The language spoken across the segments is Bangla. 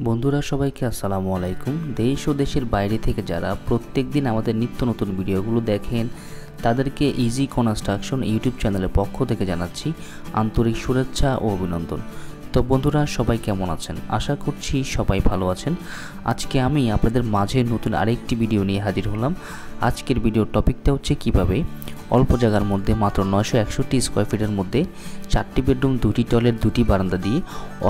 বন্ধুরা সবাইকে আসসালামু আলাইকুম। দেশ ও দেশের বাইরে থেকে যারা প্রত্যেক দিন আমাদের নিত্য নতুন ভিডিওগুলো দেখেন তাদেরকে ইজি কনস্ট্রাকশন ইউটিউব চ্যানেলের পক্ষ থেকে জানাচ্ছি আন্তরিক শুভেচ্ছা ও অভিনন্দন। তো বন্ধুরা সবাই কেমন আছেন? আশা করছি সবাই ভালো আছেন। আজকে আমি আপনাদের মাঝে নতুন আরেকটি ভিডিও নিয়ে হাজির হলাম। আজকের ভিডিওর টপিকটা হচ্ছে কিভাবে অল্প জায়গার মধ্যে মাত্র 961 স্কোয়ার ফিটের মধ্যে 4টি বেডরুম, 2টি টয়লেট, 2টি বারান্দা দিয়ে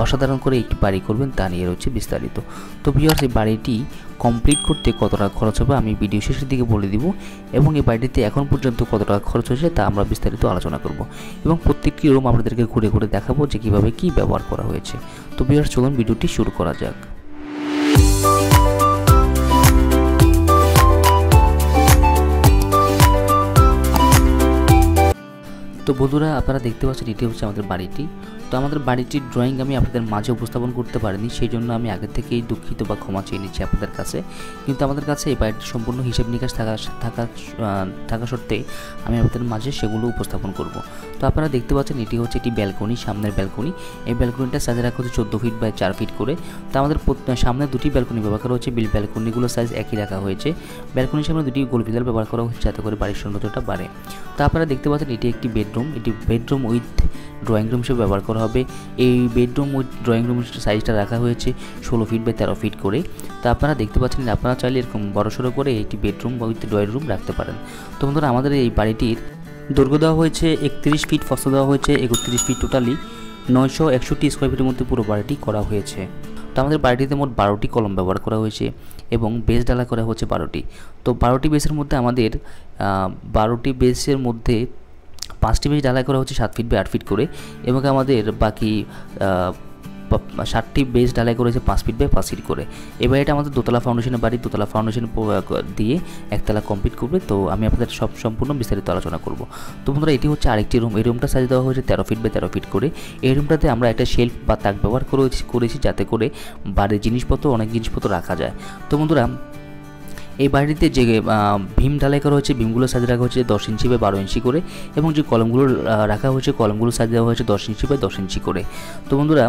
অসাধারণ করে একটি বাড়ি করবেন তা নিয়ে রয়েছে বিস্তারিত। তো ভিউয়ার্স, এই বাড়িটি কমপ্লিট করতে কত টাকা খরচ হবে আমি ভিডিও শেষের দিকে বলে দিব, এবং এই বাড়িটিতে এখন পর্যন্ত কত টাকা খরচ হয়েছে তা আমরা বিস্তারিত আলোচনা করব, এবং প্রত্যেকটি রুম আপনাদেরকে ঘুরে ঘুরে দেখাবো যে কীভাবে কী ব্যবহার করা হয়েছে। তো ভিউয়ার্স, চলুন ভিডিওটি শুরু করা যাক। তো বন্ধুরা, আপনারা দেখতে পাচ্ছেন এটি হচ্ছে আমাদের বাড়িটি। তো আমাদের বাড়িটির ড্রয়িং আমি আপনাদের মাঝে উপস্থাপন করতে পারিনি, সেই জন্য আমি আগে থেকেই দুঃখিত বা ক্ষমা চেয়ে নিচ্ছি আপনাদের কাছে। কিন্তু আমাদের কাছে এই বাড়িটির সম্পূর্ণ হিসাব নিকাশ থাকা সত্ত্বে আমি আপনাদের মাঝে সেগুলো উপস্থাপন করব। তো আপনারা দেখতে পাচ্ছেন এটি হচ্ছে একটি ব্যালকনি, সামনের ব্যালকনি। এই ব্যালকনিটা সাইজ রাখা হচ্ছে 14 ফিট বাই 4 ফিট করে। তো আমাদের সামনে দুটি ব্যালকনি ব্যবহার করা হচ্ছে, ব্যালকনিগুলো সাইজ একই রাখা হয়েছে। ব্যালকনির সামনে দুটি গোল পিলার ব্যবহার করা হচ্ছে যাতে করে বাড়ির সৌন্দর্যটা বাড়ে। তো আপনারা দেখতে পাচ্ছেন এটি একটি বেডরুম, এটি বেডরুম উইথ ড্রয়িং রুম হিসেবে ব্যবহার করা হবে। এই বেডরুম উইথ ড্রয়িং রুম সাইজটা রাখা হয়েছে 16 ফিট বাই 13 ফিট করে। তো আপনারা দেখতে পাচ্ছেন আপনারা চাইলে এরকম বড়সড় করে একটি বেডরুম বা উইথ ড্রয়িং রুম রাখতে পারেন। তো বন্ধুরা, আমাদের এই বাড়িটির দৈর্ঘ্য দেওয়া হয়েছে 31 ফিট, প্রস্থ দেওয়া হয়েছে 31 ফিট, টোটালি 961 স্কোয়ার ফিটের মধ্যে পুরো বাড়িটি করা হয়েছে। তো আমাদের বাড়িটিতে মোট 12টি কলম ব্যবহার করা হয়েছে এবং বেস ঢালাই করা হচ্ছে 12টি। তো 12টি বেসের মধ্যে আমাদের 12টি বেসের মধ্যে 5টি বেস ঢালাই করা হচ্ছে 7 ফিট বাই 8 ফিট করে, এবং আমাদের বাকি 7টি বেস ঢালাই করেছে 5 ফিট বাই 5 ফিট করে। এবার এটা আমাদের দোতলা ফাউন্ডেশনের বাড়ি, দোতলা ফাউন্ডেশন দিয়ে একতলা কমপ্লিট করবে। তো আমি আপনাদের সম্পূর্ণ বিস্তারিত আলোচনা করব। তো বন্ধুরা, এটি হচ্ছে আরেকটি রুম। এই রুমটা সাইজ দেওয়া হয়েছে 13 ফিট বাই 13 ফিট করে। এই রুমটাতে আমরা একটা শেলফ বা তাক ব্যবহার করেছি যাতে করে বাড়ির জিনিসপত্র, অনেক জিনিসপত্র রাখা যায়। তো বন্ধুরা, এই বাড়িটিতে যে ভীম ঢালাই করা হয়েছে, ভীমগুলো সাইজ রাখা হচ্ছে 10 ইঞ্চি বাই 12 ইঞ্চি করে, এবং যে কলমগুলো রাখা হয়েছে কলমগুলো সাইজ দেওয়া হয়েছে 10 ইঞ্চি বাই 10 ইঞ্চি করে। তো বন্ধুরা,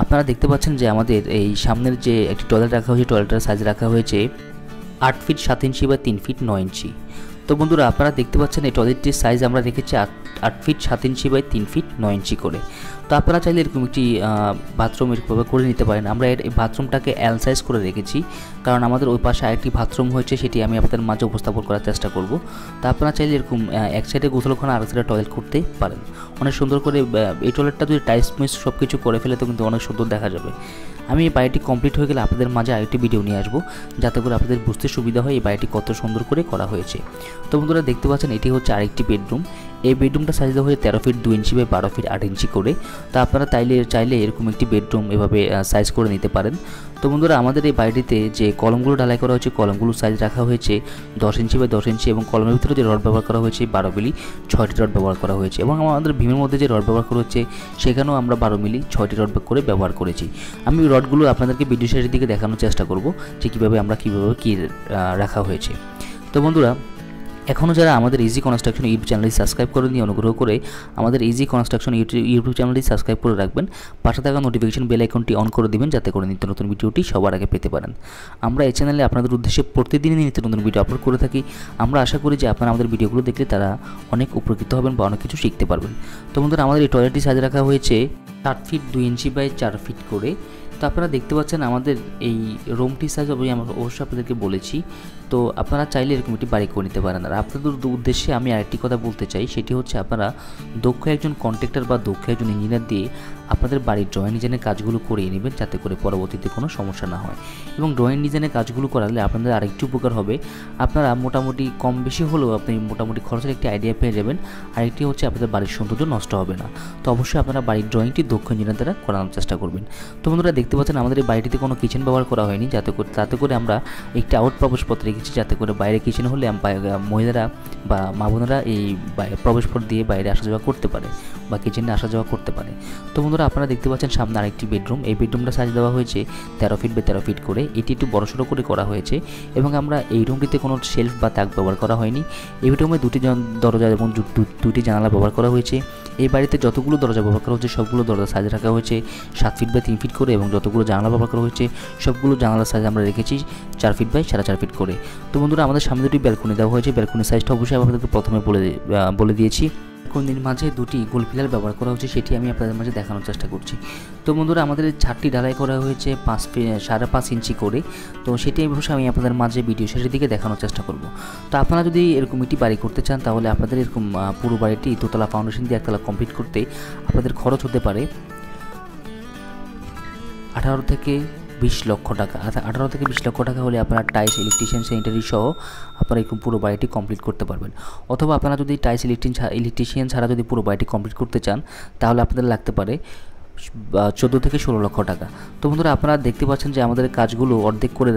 আপনারা দেখতে পাচ্ছেন যে আমাদের এই সামনের যে একটি টয়লেট রাখা হয়েছে, টয়লেটের সাইজ রাখা হয়েছে 8 ফিট 7 ইঞ্চি বা 3 ফিট 9 ইঞ্চি। তো বন্ধুরা, আপনারা দেখতে পাচ্ছেন এই টয়লেটটির সাইজ আমরা রেখেছি 8 ফিট 7 ইঞ্চি বাই 3 ফিট 9 ইঞ্চি করে। তো আপনারা চাইলে এরকম একটি বাথরুম এরকমভাবে করে নিতে পারেন। আমরা এই বাথরুমটাকে এল সাইজ করে রেখেছি, কারণ আমাদের ওই পাশে আরেকটি বাথরুম হয়েছে, সেটি আমি আপনাদের মাঝে উপস্থাপন করার চেষ্টা করব। তো আপনারা চাইলে এরকম এক সাইডে গোসলখানা আর এক সাইডে টয়লেট করতে পারেন অনেক সুন্দর করে। এই টয়লেটটা যদি টাইলস মিস সব কিছু করে ফেলে তো কিন্তু অনেক সুন্দর দেখা যাবে। আমি এই বাড়িটি কমপ্লিট হয়ে গেলে আপনাদের মাঝে আরেকটি ভিডিও নিয়ে আসবো যাতে করে আপনাদের বুঝতে সুবিধা হয় এই বাড়িটি কত সুন্দর করে করা হয়েছে। তো বন্ধুরা, দেখতে পাচ্ছেন এটি হচ্ছে আরেকটি বেডরুম। এই বেডরুমটা সাইজ দেওয়া হয়েছে 13 ফিট 2 ইঞ্চি বাই 12 ফিট 8 ইঞ্চি করে। তো আপনারা চাইলে এরকম একটি বেডরুম এভাবে সাইজ করে নিতে পারেন। তো বন্ধুরা, আমাদের এই বাড়িটিতে যে কলমগুলো ঢালাই করা হয়েছে কলমগুলোর সাইজ রাখা হয়েছে 10 ইঞ্চি বাই 10 ইঞ্চি, এবং কলমের ভিতরে যে রড ব্যবহার করা হয়েছে 12 মিলি 6টি রড ব্যবহার করা হয়েছে, এবং আমাদের ভীমের মধ্যে যে রড ব্যবহার করা হচ্ছে সেখানেও আমরা 12 মিলি 6টি রড করে ব্যবহার করেছি। আমি রডগুলো আপনাদেরকে ভিডিও শেষের দিকে দেখানোর চেষ্টা করব যে কীভাবে কী রাখা হয়েছে। তো বন্ধুরা, এখনও যারা আমাদের ইজি কনস্ট্রাকশন ইউটিউব চ্যানেলটি সাবস্ক্রাইব করেননি, অনুগ্রহ করে আমাদের ইজি কনস্ট্রাকশন ইউটিউব চ্যানেলটি সাবস্ক্রাইব করে রাখবেন। পাশে থাকা নোটিফিকেশন বেল আইকনটি অন করে দিবেন যাতে করে নিত্য নতুন ভিডিওটি সবার আগে পেতে পারেন। আমরা এই চ্যানেলে আপনাদের উদ্দেশ্যে প্রতিদিনই নিত্য নতুন ভিডিও আপলোড করে থাকি। আমরা আশা করি যে আপনারা আমাদের ভিডিওগুলো দেখলে তারা অনেক উপকৃত হবেন বা অনেক কিছু শিখতে পারবেন। তো বন্ধুরা, আমাদের এই টয়লেটটি সাইজ রাখা হয়েছে 8 ফিট 2 ইঞ্চি বাই 4 ফিট করে। তো আপনারা দেখতে পাচ্ছেন আমাদের এই রুমটি সাইজ আমি অবশ্যই আপনাদেরকে বলেছি। তো আপনারা চাইলে এরকম একটি বাড়ি করে নিতে পারেন। আর আপনাদের উদ্দেশ্যে আমি আরেকটি কথা বলতে চাই, সেটি হচ্ছে আপনারা দক্ষ একজন কন্ট্রাক্টর বা দক্ষ একজন ইঞ্জিনিয়ার দিয়ে আপনাদের বাড়ির ড্রয়িং ডিজাইনের কাজগুলো করিয়ে নেবেন যাতে করে পরবর্তীতে কোনো সমস্যা না হয়। এবং ড্রয়িং ডিজাইনের কাজগুলো করালে আপনাদের আরেকটি উপকার হবে, আপনারা মোটামুটি কম বেশি হলেও আপনি মোটামুটি খরচের একটি আইডিয়া পেয়ে যাবেন। আরেকটি হচ্ছে আপনাদের বাড়ির সৌন্দর্য নষ্ট হবে না। তো অবশ্যই আপনারা বাড়ির ড্রয়িংটি দক্ষ ইঞ্জিনিয়ার দ্বারা করানোর চেষ্টা করবেন। তো বন্ধুরা, দেখতে পাচ্ছেন আমাদের এই বাড়িটিতে কোনো কিচেন ব্যবহার করা হয়নি, তাতে করে আমরা একটি আউট প্রবেশপথ রেখেছি যাতে করে বাইরে কিচেন হলে মহিলারা বা মা বোনেরা এই প্রবেশপথ দিয়ে বাইরে আসা যাওয়া করতে পারে, বা কিচেনে আসা যাওয়া করতে পারে। তো বন্ধুরা আপনারা দেখতে পাচ্ছেন সামনে আরেকটি বেডরুম। এই বেডরুমটা সাইজ দেওয়া হয়েছে 13 ফিট বাই 13 ফিট করে। এটি একটু বড়সড় করে করা হয়েছে এবং আমরা এই রুমটিতে কোনো শেলফ বা তাক ব্যবহার করা হয়নি। এই বেডরুমে দুটি দরজা এবং দুটি জানালা ব্যবহার করা হয়েছে। এই বাড়িতে যতগুলো দরজা ব্যবহার করা হয়েছে সবগুলো দরজা সাইজ রাখা হয়েছে 7 ফিট বাই 3 ফিট করে এবং যতগুলো জানালা ব্যবহার করা হয়েছে সবগুলো জানালার সাইজ আমরা রেখেছি 4 ফিট বাই 4.5 ফিট করে। তো বন্ধুরা আমাদের সামনে দুটি ব্যালকনি দেওয়া হয়েছে। ব্যালকনির সাইজটা অবশ্যই আপনাদেরকে প্রথমে বলে দিয়েছি। ব্যালকনির মাঝে দুটি গোল পিলার ব্যবহার করা হয়েছে, সেটি আমি আপনাদের মাঝে দেখানোর চেষ্টা করছি। তো বন্ধুরা আমাদের ছাদটি ঢালাই করা হয়েছে 5.5 ইঞ্চি করে। তো সেটি অবশ্যই আমি আপনাদের মাঝে ভিডিও শেষের দিকে দেখানোর চেষ্টা করব। তো আপনারা যদি এরকম একটি বাড়ি করতে চান তাহলে আপনাদের এরকম পুরো বাড়িটি দোতলা ফাউন্ডেশন দিয়ে একতলা কমপ্লিট করতে আপনাদের খরচ হতে পারে 18 থেকে 20 লক্ষ টাকা। 18 থেকে 20 লক্ষ টাকা হলে আপনারা টাইলস, ইলেকট্রিশিয়ান, স্যানিটারি সহ আপনারা এরকম পুরো বাড়িটি কমপ্লিট করতে পারবেন। অথবা আপনারা যদি টাইলস, ইলেকট্রিশিয়ান ছাড়া যদি পুরো বাড়িটি কমপ্লিট করতে চান তাহলে আপনাদের লাগতে পারে 14 থেকে 16 লক্ষ টাকা। তো বন্ধুরা আপনারা দেখতে পাচ্ছেন যে আমাদের কাজগুলো অর্ধেক করে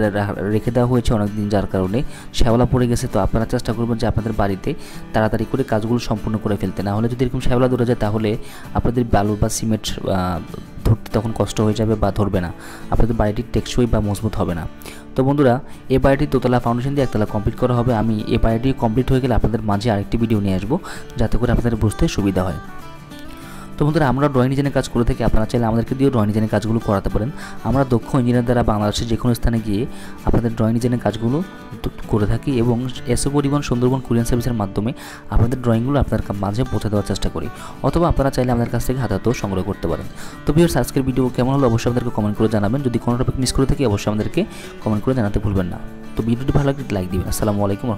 রেখে দেওয়া হয়েছে অনেকদিন, যার কারণে শ্যাওলা পড়ে গেছে। তো আপনারা চেষ্টা করবেন যে আপনাদের বাড়িতে তাড়াতাড়ি করে কাজগুলো সম্পূর্ণ করে ফেলতে, না হলে যদি এরকম শ্যাওলা ধরে যায় তাহলে আপনাদের বালু বা সিমেন্ট ধরতে তখন কষ্ট হয়ে যাবে বা ধরবে না, আপনাদের বাড়িটি টেকসই বা মজবুত হবে না। তো বন্ধুরা এই বাড়িটি দোতলা ফাউন্ডেশন দিয়ে একতলা কমপ্লিট করা হবে। আমি এই বাড়িটি কমপ্লিট হয়ে গেলে আপনাদের মাঝে আরেকটি ভিডিও নিয়ে আসবো যাতে করে আপনাদের বুঝতে সুবিধা হয়। তো বন্ধুরা আমরা ড্রয়িং ডিজাইনের কাজ করে থাকি, আপনারা চাইলে আমাদেরকে দিয়েও ড্রয়িং ডিজাইনের কাজগুলো করাতে পারেন। আমরা দক্ষ ইঞ্জিনিয়ার দ্বারা বাংলাদেশের যে কোনো স্থানে গিয়ে আপনাদের ড্রয়িং ডিজাইনের কাজগুলো করে থাকি এবং এসও পরিবহন সুন্দরবন কুরিয়ার সার্ভিসের মাধ্যমে আপনাদের ড্রয়িংগুলো আপনার মাঝে পৌঁছে দেওয়ার চেষ্টা করি। অথবা আপনারা চাইলে আমাদের কাছ থেকে হাতেও সংগ্রহ করতে পারেন। তো ভিউয়ার্স আজকের ভিডিও কেমন হলো অবশ্যই আমাদেরকে কমেন্ট করে জানাবেন। যদি কোনো টপিক মিস করে থাকি অবশ্যই আমাদেরকে কমেন্ট করে জানাতে ভুলবেন না। তো ভিডিওটি ভালো লাগলে লাইক দিবেন। আসসালামু আলাইকুম।